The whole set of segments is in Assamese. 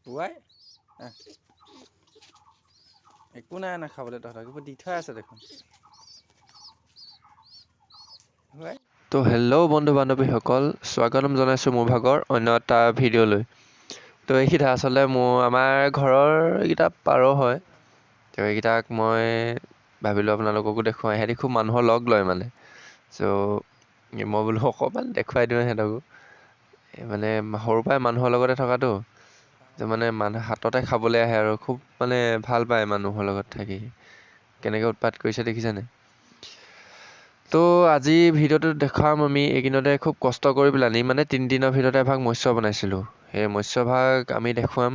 পুৱাই একো নাই নাখাবলৈ তহঁতক কিবা দি থোৱা আছে দেখোন। তো হেল্ল' বন্ধু বান্ধৱীসকল, স্বাগতম জনাইছোঁ মোৰ ভাগৰ অন্য এটা ভিডিঅ'লৈ। তো এইকেইটা আচলতে আমাৰ ঘৰৰ এইকেইটা পাৰ হয়। তো এইকেইটাক মই ভাবিলোঁ আপোনালোককো দেখুৱাই, সিহঁতি খুব মানুহৰ লগ লয় মানে। চ' মই বোলো অকণমান দেখুৱাই দিওঁ সিহঁতকো। মানে সৰুৰ পৰাই মানুহৰ লগতে থকাটো, যে মানে মানুহ হাততে খাবলৈ আহে আৰু খুব মানে ভাল পায় মানুহৰ লগত থাকি। কেনেকৈ উৎপাত কৰিছে দেখিছেনে? তো আজি ভিডিঅ'টোত দেখুৱাম আমি এইদিনতে খুব কষ্ট কৰি পেলানি মানে 3 দিনৰ ভিতৰতে এভাগ মৎস্য বনাইছিলোঁ। সেই মৎস্যভাগ আমি দেখুৱাম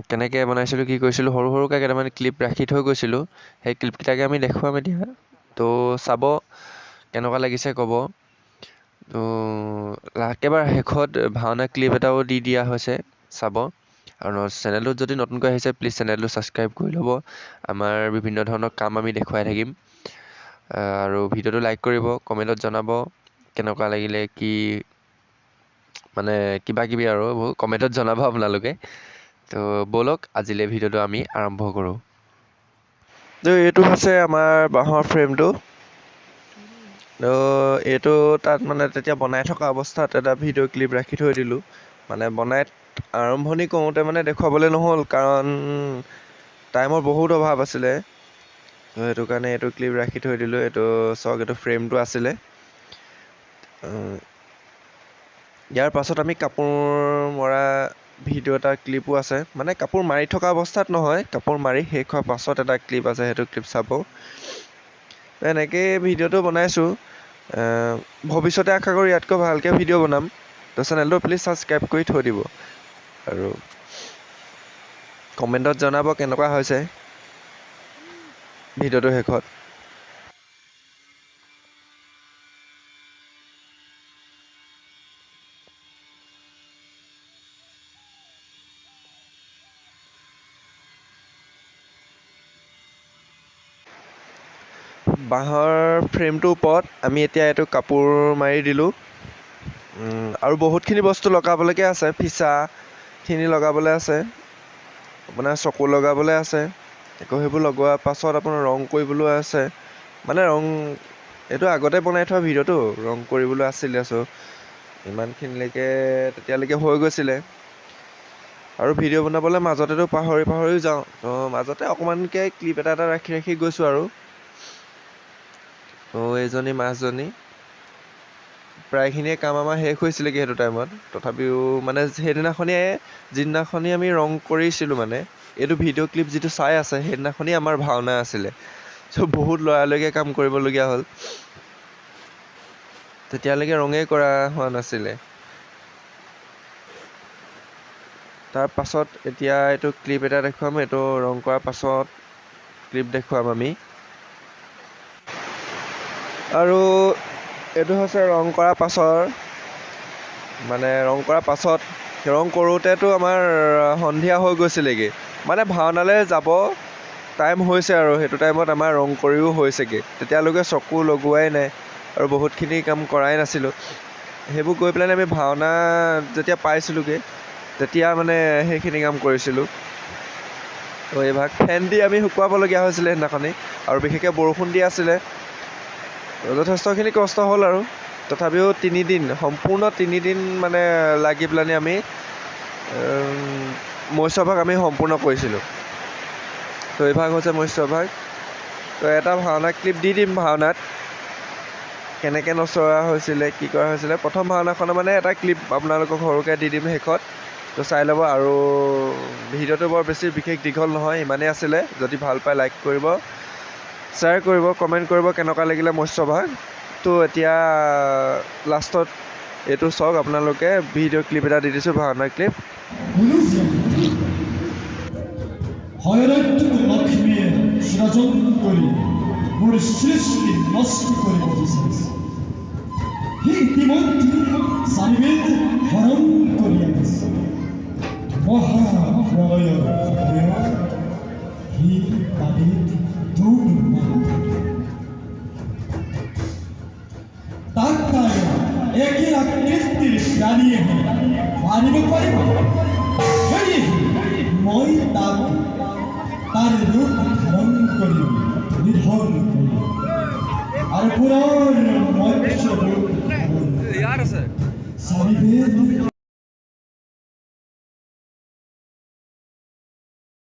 কেনেকৈ বনাইছিলোঁ, কি কৰিছিলোঁ, সৰু সৰুকৈ কেইটামান ক্লিপ ৰাখি থৈ গৈছিলোঁ। সেই ক্লিপকেইটাকে আমি দেখুৱাম এতিয়া। তো চাব কেনেকুৱা লাগিছে ক'ব। তো একেবাৰে শেষত ভাওনা ক্লিপ এটাও দি দিয়া হৈছে, চাব। আৰু চেনেলটোত যদি নতুনকৈ আহিছে প্লিজ চেনেলটো ছাবস্ক্ৰাইব কৰি ল'ব। আমাৰ বিভিন্ন ধৰণৰ কাম আমি দেখুৱাই থাকিম। আৰু ভিডিঅ'টো লাইক কৰিব, কমেণ্টত জনাব কেনেকুৱা লাগিলে, কি মানে কিবা কিবি আৰু কমেণ্টত জনাব আপোনালোকে। তো ব'লক আজিলৈ ভিডিঅ'টো আমি আৰম্ভ কৰোঁ। তো এইটো হৈছে আমাৰ বাঁহৰ ফ্ৰেমটো। তো এইটো তাত মানে তেতিয়া বনাই থকা অৱস্থাত এটা ভিডিঅ' ক্লিপ ৰাখি থৈ দিলোঁ। মানে বনাই আৰম্ভণি কৰোঁতে মানে দেখুৱাবলৈ নহ'ল, কাৰণ টাইমৰ বহুত অভাৱ আছিলে। সেইটো কাৰণে এইটো ক্লিপ ৰাখি থৈ দিলোঁ। এইটো চাওক, এইটো ফ্ৰেমটো আছিলে। ইয়াৰ পাছত আমি কাপোৰ মৰা ভিডিঅ' এটা ক্লিপো আছে, মানে কাপোৰ মাৰি থকা অৱস্থাত নহয়, কাপোৰ মাৰি শেষ হোৱাৰ পাছত এটা ক্লিপ আছে, সেইটো ক্লিপ চাব। এনেকেই ভিডিঅ'টো বনাইছোঁ। ভৱিষ্যতে আশা কৰোঁ ইয়াতকৈ ভালকৈ ভিডিঅ' বনাম। তো চেনেলটো প্লিজ ছাবস্ক্ৰাইব কৰি থৈ দিব আৰু কমেণ্টত জনাব কেনেকুৱা হৈছে ভিডিঅ'টো শেষত। বাঁহৰ ফ্ৰেমটোৰ ওপৰত আমি এতিয়া এইটো কাপোৰ মাৰি দিলোঁ। আৰু বহুতখিনি বস্তু লগাবলৈকে আছে, ফিচাখিনি লগাবলৈ আছে, আপোনাৰ চকু লগাবলৈ আছে। আকৌ সেইবোৰ লগোৱাৰ পাছত আপোনাৰ ৰং কৰিবলৈ আছে। মানে ৰং এইটো আগতে বনাই থোৱা ভিডিঅ'টো, ৰং কৰিবলৈ আছিলে। চ' ইমানখিনিলৈকে তেতিয়ালৈকে হৈ গৈছিলে। আৰু ভিডিঅ' বনাবলৈ মাজতেতো পাহৰিও যাওঁ। তো মাজতে অকণমানকৈ ক্লিপ এটা ৰাখি গৈছোঁ আৰু। তো এইজনী মাছজনী প্ৰায়খিনিয়ে কাম আমাৰ শেষ হৈছিলেগৈ সেইটো টাইমত। তথাপিও মানে যিদিনাখনি আমি ৰং কৰিছিলোঁ, মানে এইটো ভিডিঅ' ক্লিপ যিটো চাই আছে সেইদিনাখনি আমাৰ ভাওনা আছিলে। চ' বহুত লৰালৰিকৈ কাম কৰিবলগীয়া হ'ল। তেতিয়ালৈকে ৰঙেই কৰা হোৱা নাছিলে। তাৰ পাছত এতিয়া এইটো ক্লিপ এটা দেখুৱাম। এইটো ৰং কৰাৰ পাছত ক্লিপ দেখুৱাম আমি। আৰু এইটো হৈছে ৰং কৰাৰ পাছৰ, মানে ৰং কৰাৰ পাছত ৰং কৰোঁতেতো আমাৰ সন্ধিয়া হৈ গৈছিলেগৈ। মানে ভাওনালৈ যাব টাইম হৈছে আৰু সেইটো টাইমত আমাৰ ৰং কৰিও হৈছেগৈ। তেতিয়ালৈকে চকু লগোৱাই নাই আৰু বহুতখিনি কাম কৰাই নাছিলোঁ। সেইবোৰ গৈ পেলাই আমি ভাওনা যেতিয়া পাইছিলোঁগৈ তেতিয়া মানে সেইখিনি কাম কৰিছিলোঁ। তো এইভাগ ফেন দি আমি শুকুৱাবলগীয়া হৈছিলে সেইদিনাখনি, আৰু বিশেষকৈ বৰষুণ দি আছিলে। যথেষ্টখিনি কষ্ট হ'ল আৰু তথাপিও সম্পূৰ্ণ 3 দিন মানে লাগি পেলানি আমি মৎস্যভাগ আমি সম্পূৰ্ণ কৰিছিলোঁ। তো এইভাগ হৈছে মৎস্যভাগ। তো এটা ভাওনা ক্লিপ দি দিম, ভাওনাত কেনেকৈ নচোৱা হৈছিলে, কি কৰা হৈছিলে। প্ৰথম ভাওনাখনৰ মানে এটা ক্লিপ আপোনালোকক সৰুকৈ দি দিম শেষত। তো চাই ল'ব। আৰু ভিডিঅ'টো বৰ বেছি বিশেষ দীঘল নহয়, ইমানেই আছিলে। যদি ভাল পায় লাইক কৰিব, শ্বেয়াৰ কৰিব, কমেণ্ট কৰিব কেনেকুৱা লাগিলে মৎস্যভাগ। তো এতিয়া লাষ্টত এইটো চাওক আপোনালোকে, ভিডিঅ' ক্লিপ এটা দি দিছোঁ, ভাওনা ক্লিপ। লক্ষ্মীয়ে সৃজন কৰি মোৰ সৃষ্টি নষ্ট কৰিব বিচাৰিছে। সি ইতিমধ্যে চাৰিবেদ হৰণ কৰি আনিছে। মহাপ্ৰলয়ৰ সময়ত সি পানীত তাক একেৰ আকৃতিৰ প্ৰাণী পানি তাৰ ৰূপ ধাৰণ কৰি নিধন কৰি আৰু পুনৰ মৎস্য ৰূপ ধাৰণ কৰি চাৰিবেদ